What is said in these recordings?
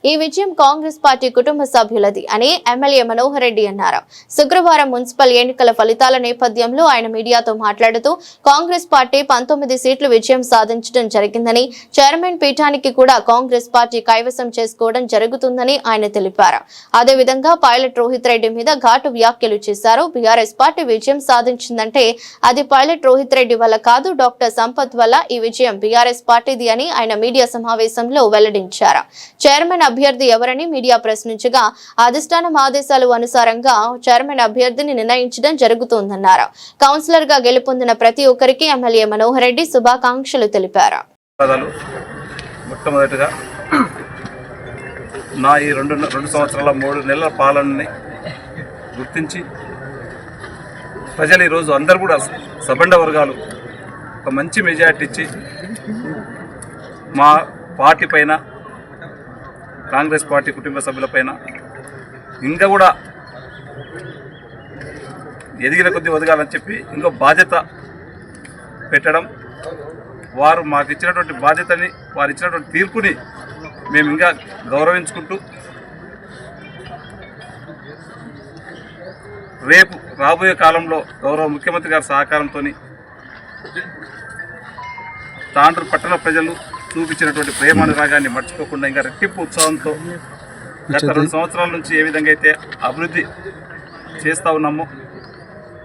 ఈ విజయం కాంగ్రెస్ పార్టీ కుటుంబ సభ్యులది అని ఎమ్మెల్యే మనోహర్ రెడ్డి అన్నారు. శుక్రవారం మున్సిపల్ ఎన్నికల ఫలితాల నేపథ్యంలో ఆయన మీడియాతో మాట్లాడుతూ కాంగ్రెస్ పార్టీ 19 సీట్లు విజయం సాధించడం జరిగిందని, చైర్మన్ పీఠానికి కూడా కాంగ్రెస్ పార్టీ కైవసం చేసుకోవడం జరుగుతుందని ఆయన తెలిపారు. అదేవిధంగా పైలట్ రోహిత్ రెడ్డి మీద ఘాటు వ్యాఖ్యలు చేశారు. బీఆర్ఎస్ పార్టీ విజయం సాధించిందంటే అది పైలట్ రోహిత్ రెడ్డి వల్ల కాదు, డాక్టర్ సంపత్ వల్ల ఈ విజయం బీఆర్ఎస్ పార్టీది అని ఆయన మీడియా సమావేశంలో వెల్లడించారు. చైర్మన్ అభ్యర్థి ఎవరని మీడియా ప్రశ్నించగా అధిష్టానం ఆదేశాల అనుసారంగా చైర్మన్ అభ్యర్థిని నిర్ణయించడం జరుగుతుందన్నారు. కౌన్సిలర్ గా గెలుపొందిన ప్రతి ఒక్కరికి ఎమ్మెల్యే మనోహర్ రెడ్డి శుభాకాంక్షలు తెలిపారు. మొట్టమొదటిగా నా ఈ 2 సంవత్సరాల 3 నెలల పాలనని గుర్తించి ప్రజలు ఈరోజు అందరూ కూడా సబండ వర్గాలు ఒక మంచి మెజార్టీ ఇచ్చి మా పార్టీ పైన, కాంగ్రెస్ పార్టీ కుటుంబ సభ్యులపైన ఇంకా కూడా ఎదిగిన కొద్ది ఒదగాలని చెప్పి ఇంకో బాధ్యత పెట్టడం, వారు మాకు ఇచ్చినటువంటి బాధ్యతని, వారు ఇచ్చినటువంటి తీర్పుని మేము ఇంకా గౌరవించుకుంటూ రేపు రాబోయే కాలంలో గౌరవ ముఖ్యమంత్రి గారి సహకారంతో తాండ్రు పట్టణ ప్రజలు చూపించినటువంటి ప్రేమానురాగాన్ని మర్చిపోకుండా ఇంకా రెట్టింపు ఉత్సాహంతో గత 2 సంవత్సరాల నుంచి ఏ విధంగా అయితే అభివృద్ధి చేస్తూ ఉన్నామో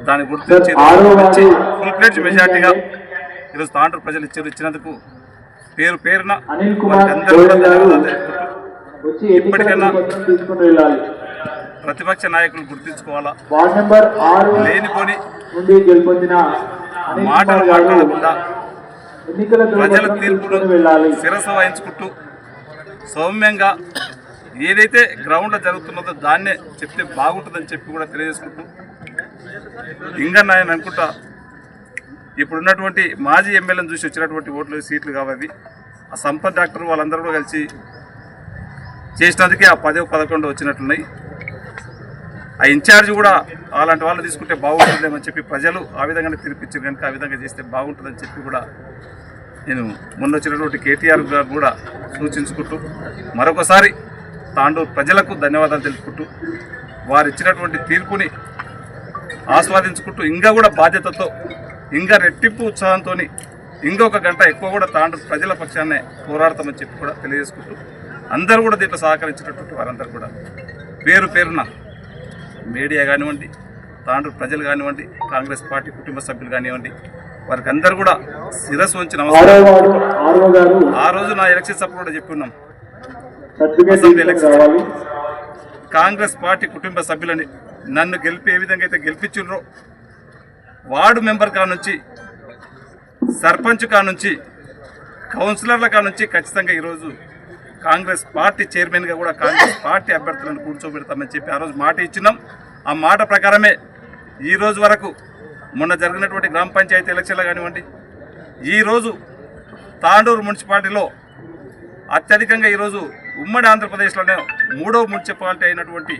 దాన్ని గుర్తించి ఫుల్ ప్లేజ్ మెజార్టీగా ఈరోజు తాండ్రు ప్రజలు ఇచ్చినందుకు పేరు పేరున వారికి అందరూ కూడా ధన్యవాదాలు తెలుపుకుంటూ ఇప్పటికైనా ప్రతిపక్ష నాయకులు గుర్తించుకోవాలా, లేనిపోని మాటలు మాట్లాడకుండా ప్రజల తీర్పును శిరస వహించుకుంటూ సౌమ్యంగా ఏదైతే గ్రౌండ్లో జరుగుతున్నదో దాన్నే చెప్తే బాగుంటుందని చెప్పి కూడా తెలియజేసుకుంటూ ఇంకా నేను అనుకుంటా ఇప్పుడున్నటువంటి మాజీ ఎమ్మెల్యేలను చూసి వచ్చినటువంటి ఓట్లు సీట్లు కావాలి. ఆ సంపత్ డాక్టర్ వాళ్ళందరూ కూడా కలిసి చేసినందుకే ఆ 10, 11 వచ్చినట్లున్నాయి. ఆ ఇన్ఛార్జ్ కూడా అలాంటి వాళ్ళు తీసుకుంటే బాగుంటుందేమని చెప్పి ప్రజలు ఆ విధంగానే తీర్పిచ్చారు. కనుక ఆ విధంగా చేస్తే బాగుంటుందని చెప్పి కూడా నేను మొన్న వచ్చినటువంటి కేటీఆర్ గారు కూడా సూచించుకుంటూ మరొకసారి తాండూరు ప్రజలకు ధన్యవాదాలు తెలుపుకుంటూ వారు ఇచ్చినటువంటి తీర్పుని ఆస్వాదించుకుంటూ ఇంకా కూడా బాధ్యతతో, ఇంకా రెట్టింపు ఉత్సాహంతో ఇంకొక గంట ఎక్కువ కూడా తాండూరు ప్రజల పక్షాన్నే పోరాడతామని చెప్పి కూడా తెలియజేసుకుంటూ అందరూ కూడా దీంట్లో సహకరించినటువంటి వారందరూ కూడా పేరు పేరున మీడియా కానివ్వండి, తాండూరు ప్రజలు కానివ్వండి, కాంగ్రెస్ పార్టీ కుటుంబ సభ్యులు కానివ్వండి, వారికి అందరూ కూడా శిరస్సు వంచి నమస్కారం. ఆ రోజు నా ఎలక్షన్ సభ కూడా చెప్పుకున్నాం, కాంగ్రెస్ పార్టీ కుటుంబ సభ్యులని నన్ను ఏ విధంగా అయితే గెలిపించారో వార్డు మెంబర్ కానుంచి, సర్పంచ్ కానుంచి, కౌన్సిలర్ల కానుంచి ఖచ్చితంగా ఈరోజు కాంగ్రెస్ పార్టీ చైర్మన్గా కూడా కాంగ్రెస్ పార్టీ అభ్యర్థులను కూర్చోబెడతామని చెప్పి ఆ రోజు మాట ఇచ్చినాం. ఆ మాట ప్రకారమే ఈరోజు వరకు మొన్న జరిగినటువంటి గ్రామ పంచాయతీ ఎలక్షన్లు కానివ్వండి, ఈరోజు తాండూరు మున్సిపాలిటీలో అత్యధికంగా ఈరోజు ఉమ్మడి ఆంధ్రప్రదేశ్లోనే 3వ మున్సిపాలిటీ అయినటువంటి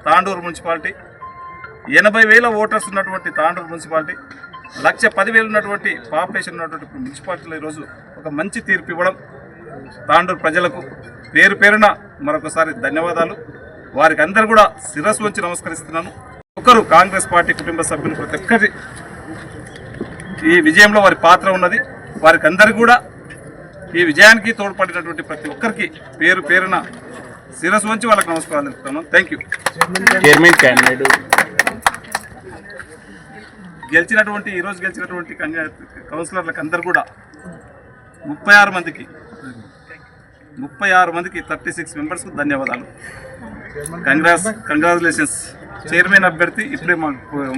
తాండూరు మున్సిపాలిటీ, 80,000 ఓటర్స్ ఉన్నటువంటి తాండూరు మున్సిపాలిటీ, 1,10,000 ఉన్నటువంటి పాపులేషన్ ఉన్నటువంటి మున్సిపాలిటీలో ఈరోజు ఒక మంచి తీర్పు ఇవ్వడం తాండూరు ప్రజలకు పేరు పేరున మరొకసారి ధన్యవాదాలు. వారికి అందరూ కూడా శిరస్సు వంచి నమస్కరిస్తున్నాను. ఒకరు కాంగ్రెస్ పార్టీ కుటుంబ సభ్యులు ప్రతి ఒక్కరి ఈ విజయంలో వారి పాత్ర ఉన్నది. వారికి అందరికీ కూడా ఈ విజయానికి తోడ్పడినటువంటి ప్రతి ఒక్కరికి పేరు పేరున శిరస్సు వంచి వాళ్ళకి నమస్కారాలు తెలుపుతున్నాను. Thank you. ఈరోజు గెలిచినటువంటి కౌన్సిలర్లకు అందరూ కూడా 36 మందికి 36 మెంబర్స్కు ధన్యవాదాలు. కంగ్రాచులేషన్స్. చైర్మన్ అభ్యర్థి ఇప్పుడే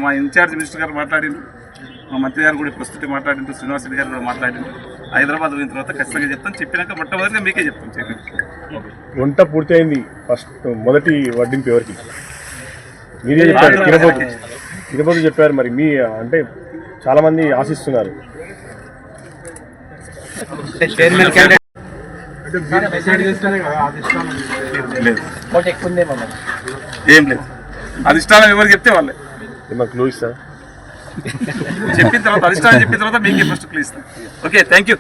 మా ఇన్ఛార్జ్ మినిస్టర్ గారు మాట్లాడిండు, మా మంత్రి గారు కూడా ప్రస్తుతం మాట్లాడిండు, శ్రీనివాస్ రెడ్డి గారు కూడా మాట్లాడిండు. హైదరాబాద్ పోయిన తర్వాత ఖచ్చితంగా చెప్తాను. చెప్పినాక మొట్టమొదటిగా మీకే చెప్తాను. చైర్మన్ వంట పూర్తయింది. మొదటి వడ్డింపు ఎవరికి? మీరే చెప్పారు, తిరుపతి చెప్పారు. మరి మీ అంటే చాలామంది ఆశిస్తున్నారు. ఏం లేదు, అధిష్టానం ఎవరు చెప్తే వాళ్ళే క్లూ ఇస్తారు. చెప్పిన తర్వాత అధిష్టానం చెప్పిన తర్వాత మీకే ఫస్ట్ క్లూ ఇస్తాను. Okay, thank you.